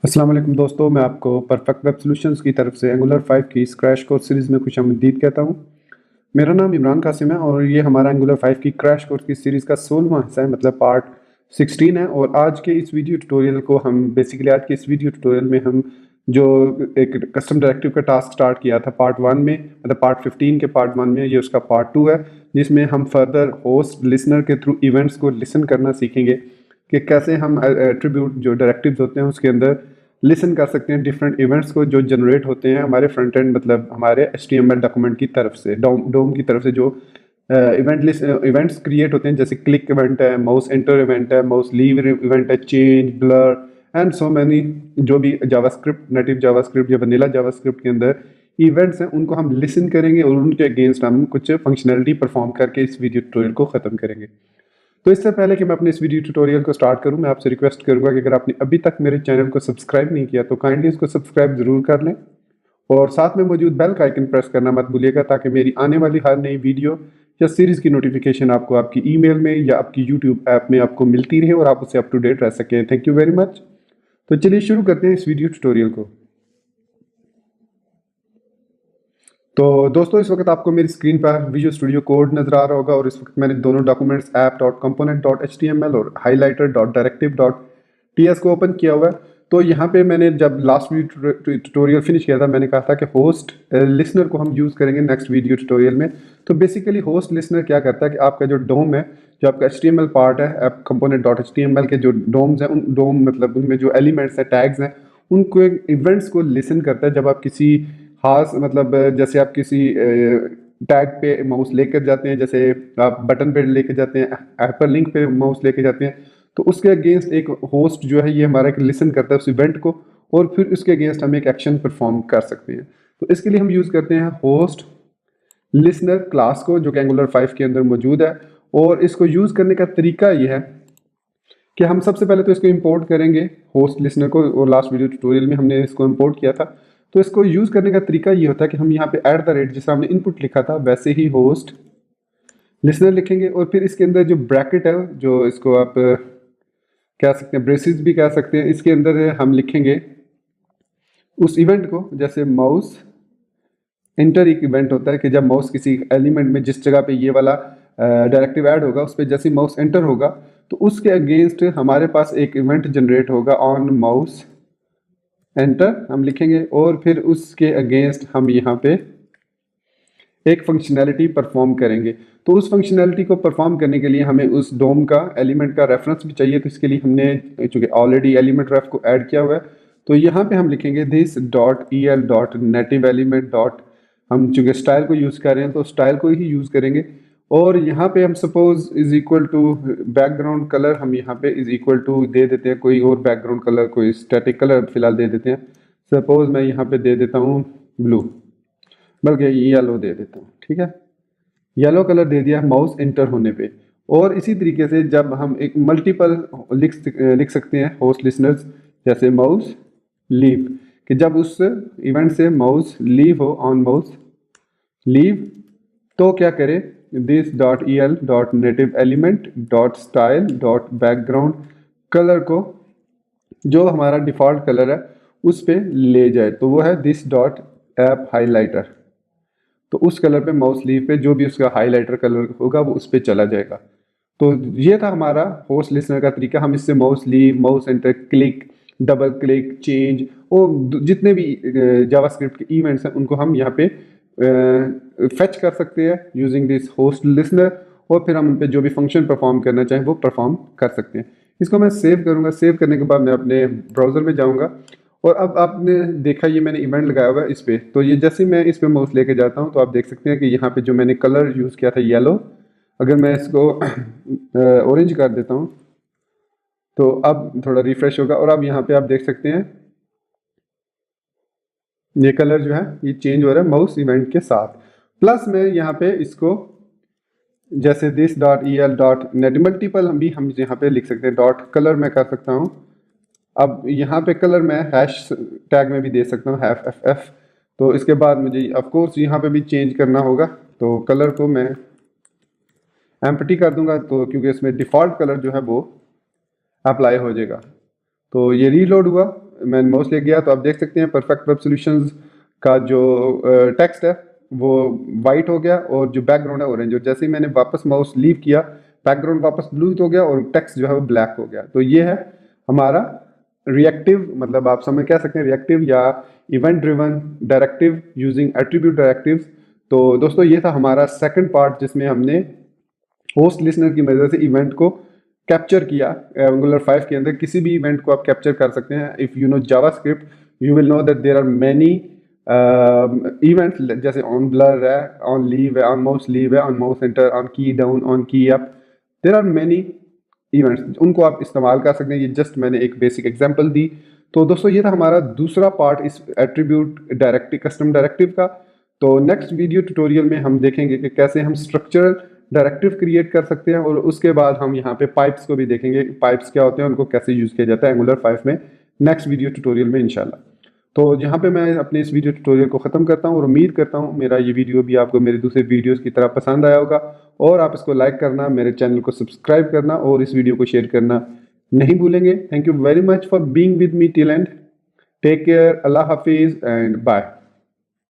अस्सलाम वालेकुम दोस्तों, मैं आपको परफेक्ट वेब सॉल्यूशंस की तरफ से एंगुलर 5 की इस क्रैश कोर्स सीरीज़ में खुशामदीद कहता हूँ। मेरा नाम इमरान कासिम है और ये हमारा एंगुलर 5 की क्रैश कोर्स की सीरीज़ का 16वां हिस्सा है, मतलब पार्ट 16 है। और आज के इस वीडियो ट्यूटोरियल को हम बेसिकली आज के इस वीडियो ट्यूटोरियल में हम जो एक कस्टम डायरेक्टिव का टास्क स्टार्ट किया था पार्ट 1 में, मतलब पार्ट 15 के पार्ट 1 में, ये उसका पार्ट 2 है, जिसमें हम फर्दर होस्ट लिसनर के थ्रू इवेंट्स को लिसन करना सीखेंगे कि कैसे हम एट्रीब्यूट जो डायरेक्टिव्स होते हैं उसके अंदर लिसन कर सकते हैं डिफरेंट इवेंट्स को जो जनरेट होते हैं हमारे फ्रंट एंड, मतलब हमारे HTML डॉक्यूमेंट की तरफ से, डोम की तरफ से जो इवेंट्स क्रिएट होते हैं, जैसे क्लिक इवेंट है, माउस एंटर इवेंट है, माउस लीव इवेंट है, change, blur and so many. जो भी जावास्क्रिप्ट, नेटिव जावास्क्रिप्ट या वनीला जावास्क्रिप्ट के अंदर इवेंट्स हैं, उनको हम लिसन करेंगे और उनके अगेंस्ट हम कुछ फंक्शनैलिटी परफॉर्म करके इस वीडियो ट्यूटोरियल को ख़त्म करेंगे। तो इससे पहले कि मैं अपने इस वीडियो ट्यूटोरियल को स्टार्ट करूं, मैं आपसे रिक्वेस्ट करूंगा कि अगर आपने अभी तक मेरे चैनल को सब्सक्राइब नहीं किया तो काइंडली इसको सब्सक्राइब जरूर कर लें और साथ में मौजूद बेल का आइकन प्रेस करना मत भूलिएगा, ताकि मेरी आने वाली हर नई वीडियो या सीरीज़ की नोटिफिकेशन आपको आपकी ईमेल में या आपकी यूट्यूब ऐप में आपको मिलती रहे और आप उससे अप टू डेट रह सकें। Thank you very much. तो चलिए शुरू करते हैं इस वीडियो ट्यूटोरियल को। तो दोस्तों, इस वक्त आपको मेरी स्क्रीन पर विजुअल स्टूडियो कोड नजर आ रहा होगा और इस वक्त मैंने दोनों डॉक्यूमेंट्स app.component.html और highlighter.directive.ts को ओपन किया हुआ है। तो यहाँ पे मैंने जब लास्ट वीडियो ट्यूटोरियल फिनिश किया था, मैंने कहा था कि होस्ट लिसनर को हम यूज़ करेंगे नेक्स्ट वीडियो ट्यूटोरियल में। तो बेसिकली होस्ट लिसनर क्या करता है कि आपका जो डोम है, जो आपका HTML पार्ट है, ऐप component.html के जो डोम्स हैं, उन डोम मतलब उनमें जो एलिमेंट्स हैं, टैग्स हैं, उनको इवेंट्स को लिसन करता है। जब आप किसी खास, मतलब जैसे आप किसी टैग पे माउस लेकर जाते हैं, जैसे आप बटन पे लेके जाते हैं, हाइपर लिंक पे माउस लेके जाते हैं, तो उसके अगेंस्ट एक होस्ट जो है ये हमारा एक लिसन करता है उस इवेंट को और फिर उसके अगेंस्ट हम एक एक्शन परफॉर्म कर सकते हैं। तो इसके लिए हम यूज़ करते हैं होस्ट लिसनर क्लास को, जो कि एंगुलर 5 के अंदर मौजूद है। और इसको यूज़ करने का तरीका ये है कि हम सबसे पहले तो इसको इंपोर्ट करेंगे, होस्ट लिसनर को, और लास्ट वीडियो ट्यूटोरियल में हमने इसको इंपोर्ट किया था। तो इसको यूज़ करने का तरीका ये होता है कि हम यहाँ पे @ जैसा हमने इनपुट लिखा था वैसे ही होस्ट लिसनर लिखेंगे और फिर इसके अंदर जो ब्रैकेट है, जो इसको आप कह सकते हैं ब्रेसिस भी कह सकते हैं, इसके अंदर हम लिखेंगे उस इवेंट को, जैसे माउस इंटर एक इवेंट होता है कि जब माउस किसी एलिमेंट में जिस जगह पे ये वाला डायरेक्टिव ऐड होगा उस पर जैसे माउस एंटर होगा तो उसके अगेंस्ट हमारे पास एक इवेंट जनरेट होगा ऑन माउस एंटर हम लिखेंगे और फिर उसके अगेंस्ट हम यहाँ पे एक फंक्शनैलिटी परफॉर्म करेंगे। तो उस फंक्शनैलिटी को परफॉर्म करने के लिए हमें उस डोम का एलिमेंट का रेफरेंस भी चाहिए। तो इसके लिए हमने चूँकि ऑलरेडी एलिमेंट रेफ को ऐड किया हुआ है, तो यहाँ पे हम लिखेंगे this.el.native element. हम चूँकि स्टाइल को यूज़ कर रहे हैं तो स्टाइल को ही यूज़ करेंगे। और यहाँ पे हम suppose is equal to background colour, हम यहाँ पे इज इक्वल टू दे देते हैं कोई और बैकग्राउंड कलर, कोई स्टैटिक कलर फिलहाल दे देते हैं। सपोज मैं यहाँ पे दे देता हूँ ब्लू, बल्कि येलो दे देता हूँ, ठीक है। येलो कलर दे दिया माउस एंटर होने पे। और इसी तरीके से जब हम एक मल्टीपल लिख सकते हैं होस्ट लिसनर्स, जैसे माउस लीव, कि जब उस इवेंट से माउस लीव हो, ऑन माउस लीव, तो क्या करें, this.el.native element.style.background कलर को, जो हमारा डिफ़ॉल्ट कलर है उस पे ले जाए। तो वो है this.app_highlighter। तो उस कलर पे माउस लीव पे जो भी उसका हाईलाइटर कलर होगा वो उस पे चला जाएगा। तो ये था हमारा होस्ट लिसनर का तरीका। हम इससे mouse leave, mouse enter, click, double click, change और जितने भी जावास्क्रिप्ट के इवेंट्स हैं उनको हम यहाँ पे फेच कर सकते हैं यूजिंग दिस होस्ट लिसनर, और फिर हम उन पे जो भी फंक्शन परफॉर्म करना चाहें वो परफॉर्म कर सकते हैं। इसको मैं सेव करूँगा। सेव करने के बाद मैं अपने ब्राउज़र में जाऊँगा और अब आपने देखा ये मैंने इवेंट लगाया हुआ है इस पे। तो ये जैसे मैं इस पे माउस लेके जाता हूँ तो आप देख सकते हैं कि यहाँ पे जो मैंने कलर यूज़ किया था येलो, अगर मैं इसको ऑरेंज कर देता हूँ तो अब थोड़ा रिफ्रेश होगा और अब यहाँ पे आप देख सकते हैं ये कलर जो है ये चेंज हो रहा है माउस इवेंट के साथ। प्लस मैं यहाँ पे इसको जैसे this.el.net मल्टीपल हम यहाँ पे लिख सकते हैं, डॉट कलर मैं कर सकता हूँ। अब यहाँ पे कलर मैं हैश टैग में भी दे सकता हूँ, FF। तो इसके बाद मुझे ऑफ कोर्स यहाँ पे भी चेंज करना होगा, तो कलर को मैं एम्प्टी कर दूंगा, तो क्योंकि इसमें डिफ़ॉल्ट कलर जो है वो अप्लाई हो जाएगा। तो ये रीलोड हुआ मैंने माउस ले गया तो आप देख सकते हैं परफेक्ट वेब सॉल्यूशंस का जो टेक्स्ट है वो वाइट हो गया और जो बैकग्राउंड है ऑरेंज। और जैसे ही मैंने वापस माउस लीव किया बैकग्राउंड वापस ब्लू हो गया और टेक्स्ट जो है वो ब्लैक हो गया। तो ये है हमारा रिएक्टिव, मतलब आप समझ कह सकते हैं रिएक्टिव या event driven directive using attribute directives. तो दोस्तों ये था हमारा सेकंड पार्ट जिसमें हमने होस्ट लिसनर की मदद से इवेंट को कैप्चर किया। एंगुलर 5 के अंदर किसी भी इवेंट को आप कैप्चर कर सकते हैं। If you know JavaScript you will know that there are many events, जैसे ऑन ब्लर है, ऑन लीव है, ऑन माउस लीव है, on mouse enter, on key down, on key up, there are many events, उनको आप इस्तेमाल कर सकते हैं। ये जस्ट मैंने एक बेसिक एग्जांपल दी। तो दोस्तों ये था हमारा दूसरा पार्ट इस एट्रीब्यूट डायरेक्टिव कस्टम डायरेक्टिव का। तो नेक्स्ट वीडियो ट्यूटोरियल में हम देखेंगे कि कैसे हम स्ट्रक्चरल डायरेक्टिव क्रिएट कर सकते हैं और उसके बाद हम यहाँ पे पाइप्स को भी देखेंगे, पाइप्स क्या होते हैं, उनको कैसे यूज़ किया जाता है एंगुलर 5 में नेक्स्ट वीडियो ट्यूटोरियल में इंशाल्लाह। तो यहाँ पे मैं अपने इस वीडियो ट्यूटोरियल को ख़त्म करता हूँ और उम्मीद करता हूँ मेरा ये वीडियो भी आपको मेरे दूसरे वीडियोस की तरह पसंद आया होगा और आप इसको लाइक करना, मेरे चैनल को सब्सक्राइब करना और इस वीडियो को शेयर करना नहीं भूलेंगे। Thank you very much for being with me till end. Take care, अल्लाह हाफिज़ एंड बाय।